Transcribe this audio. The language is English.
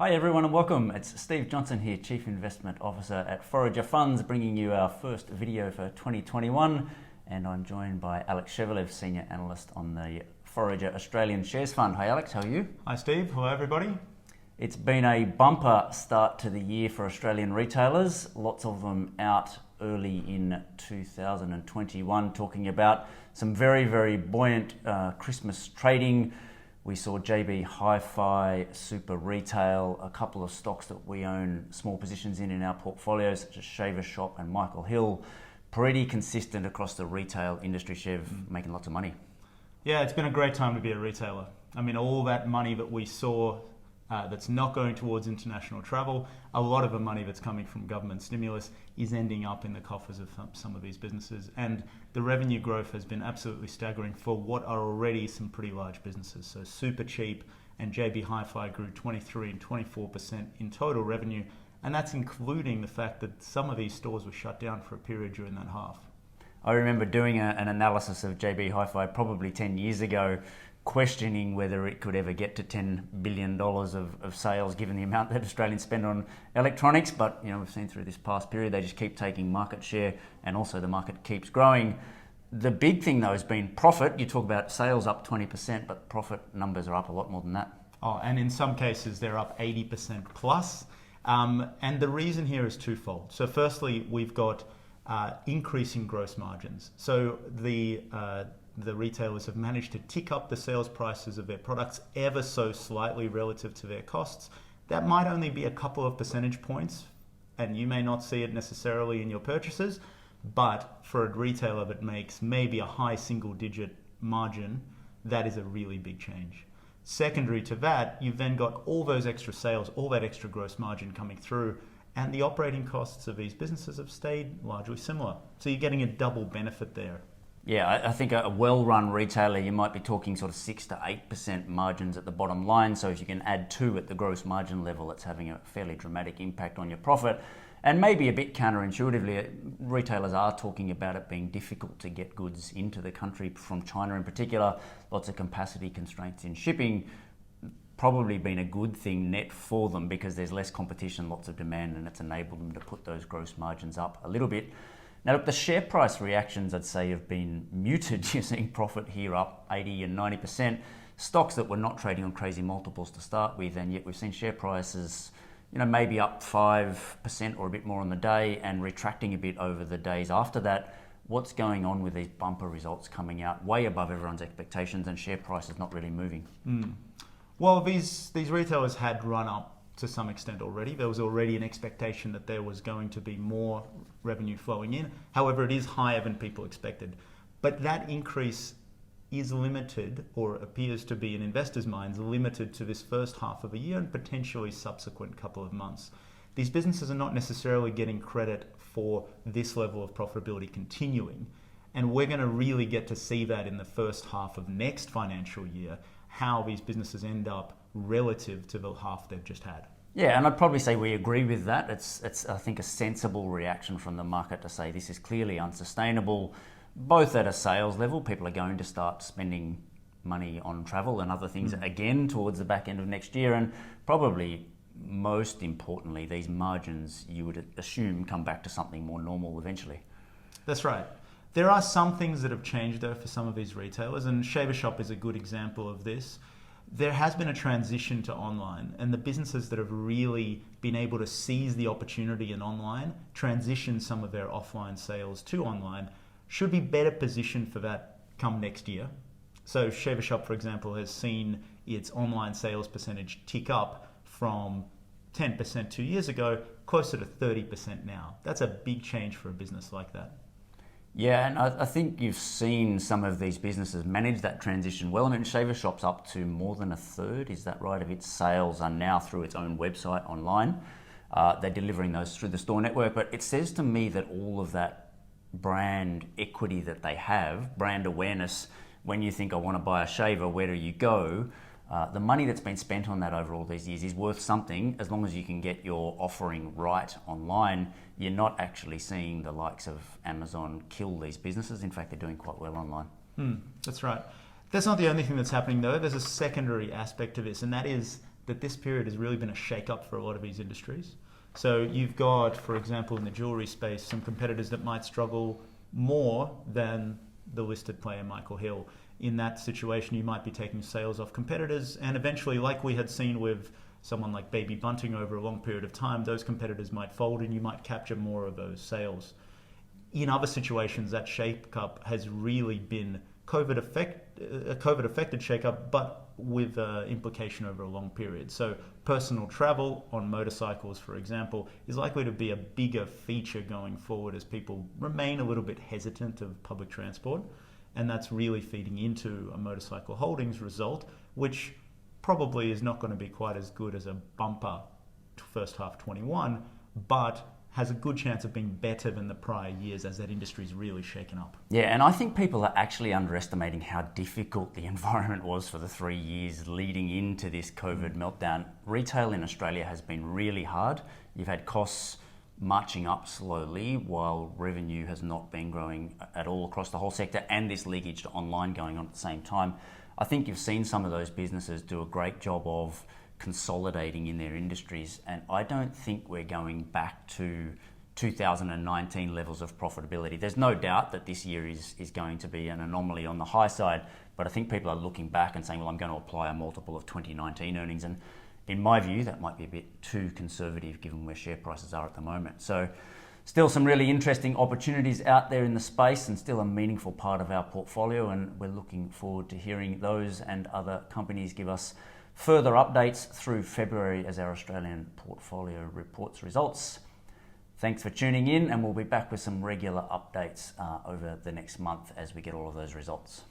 Hi everyone and welcome. It's Steve Johnson here, Chief Investment Officer at Forager Funds, bringing you our first video for 2021, and I'm joined by Alex Shevelev, Senior Analyst on the Forager Australian Shares Fund. Hi Alex, how are you? Hi Steve, hello everybody. It's been a bumper start to the year for Australian retailers, lots of them out early in 2021 talking about some very buoyant Christmas trading. We saw JB Hi-Fi, Super Retail, a couple of stocks that we own small positions in our portfolios, such as Shaver Shop and Michael Hill, pretty consistent across the retail industry, Chev, making lots of money. Yeah, it's been a great time to be a retailer. I mean, all that money that we saw that's not going towards international travel, a lot of the money that's coming from government stimulus is ending up in the coffers of some of these businesses. And the revenue growth has been absolutely staggering for what are already some pretty large businesses. So Super Cheap and JB Hi-Fi grew 23 and 24% in total revenue. And that's including the fact that some of these stores were shut down for a period during that half. I remember doing an analysis of JB Hi-Fi probably 10 years ago, questioning whether it could ever get to $10 billion of sales given the amount that Australians spend on electronics. But we've seen through this past period, they just keep taking market share and also the market keeps growing. The big thing though has been profit. You talk about sales up 20%, but profit numbers are up a lot more than that. Oh, and in some cases they're up 80% plus. And the reason here is twofold. So firstly, we've got increasing gross margins. So the retailers have managed to tick up the sales prices of their products ever so slightly relative to their costs. That might only be a couple of percentage points, and you may not see it necessarily in your purchases, but for a retailer that makes maybe a high single-digit margin, that is a really big change. Secondary to that, you've then got all those extra sales, all that extra gross margin coming through, and the operating costs of these businesses have stayed largely similar. So you're getting a double benefit there. Yeah, I think a well-run retailer, you might be talking sort of 6 to 8% margins at the bottom line. So if you can add 2 at the gross margin level, it's having a fairly dramatic impact on your profit. And maybe a bit counterintuitively, retailers are talking about it being difficult to get goods into the country from China in particular. Lots of capacity constraints in shipping. Probably been a good thing net for them because there's less competition, lots of demand, and it's enabled them to put those gross margins up a little bit. Now, look, the share price reactions, I'd say, have been muted. You're seeing profit here up 80 and 90%. Stocks that were not trading on crazy multiples to start with, and yet we've seen share prices, maybe up 5% or a bit more on the day and retracting a bit over the days after that. What's going on with these bumper results coming out way above everyone's expectations and share prices not really moving? Well, these retailers had run up to some extent already. There was already an expectation that there was going to be more revenue flowing in. However, it is higher than people expected. But that increase is limited, or appears to be in investors' minds, limited to this first half of a year and potentially subsequent couple of months. These businesses are not necessarily getting credit for this level of profitability continuing. And we're going to really get to see that in the first half of next financial year, how these businesses end up relative to the half they've just had. Yeah, and I'd probably say we agree with that. It's I think, a sensible reaction from the market to say this is clearly unsustainable, both at a sales level. People are going to start spending money on travel and other things again towards the back end of next year, and probably most importantly, these margins, you would assume, come back to something more normal eventually. That's right. There are some things that have changed though for some of these retailers, and Shaver Shop is a good example of this. There has been a transition to online, and the businesses that have really been able to seize the opportunity in online, transition some of their offline sales to online, should be better positioned for that come next year. So Shaver Shop, for example, has seen its online sales percentage tick up from 10% 2 years ago, closer to 30% now. That's a big change for a business like that. Yeah, and I think you've seen some of these businesses manage that transition well. I mean, Shaver Shop's up to more than a third, is that right, of its sales are now through its own website online. They're delivering those through the store network, but it says to me that all of that brand equity that they have, brand awareness, when you think, I want to buy a shaver, where do you go? The money that's been spent on that over all these years is worth something as long as you can get your offering right online. You're not actually seeing the likes of Amazon kill these businesses. In fact, they're doing quite well online. That's right. That's not the only thing that's happening though. There's a secondary aspect to this, and that is that this period has really been a shakeup for a lot of these industries. So you've got, for example, in the jewelry space, some competitors that might struggle more than the listed player Michael Hill. In that situation, you might be taking sales off competitors, and eventually, like we had seen with someone like Baby Bunting over a long period of time, those competitors might fold and you might capture more of those sales. In other situations, that shakeup has really been a COVID-affected shakeup, but with implication over a long period. So personal travel on motorcycles, for example, is likely to be a bigger feature going forward as people remain a little bit hesitant of public transport. And that's really feeding into a motorcycle holdings result, which probably is not going to be quite as good as a bumper first half 21, but has a good chance of being better than the prior years as that industry's really shaken up. Yeah, and I think people are actually underestimating how difficult the environment was for the 3 years leading into this COVID meltdown. Retail in Australia has been really hard. You've had costs marching up slowly while revenue has not been growing at all across the whole sector, and this leakage to online going on at the same time. I think you've seen some of those businesses do a great job of consolidating in their industries, and I don't think we're going back to 2019 levels of profitability. There's no doubt that this year is going to be an anomaly on the high side, but I think people are looking back and saying, well, I'm going to apply a multiple of 2019 earnings, and in my view, that might be a bit too conservative given where share prices are at the moment. So still some really interesting opportunities out there in the space and still a meaningful part of our portfolio, and we're looking forward to hearing those and other companies give us further updates through February as our Australian portfolio reports results. Thanks for tuning in, and we'll be back with some regular updates over the next month as we get all of those results.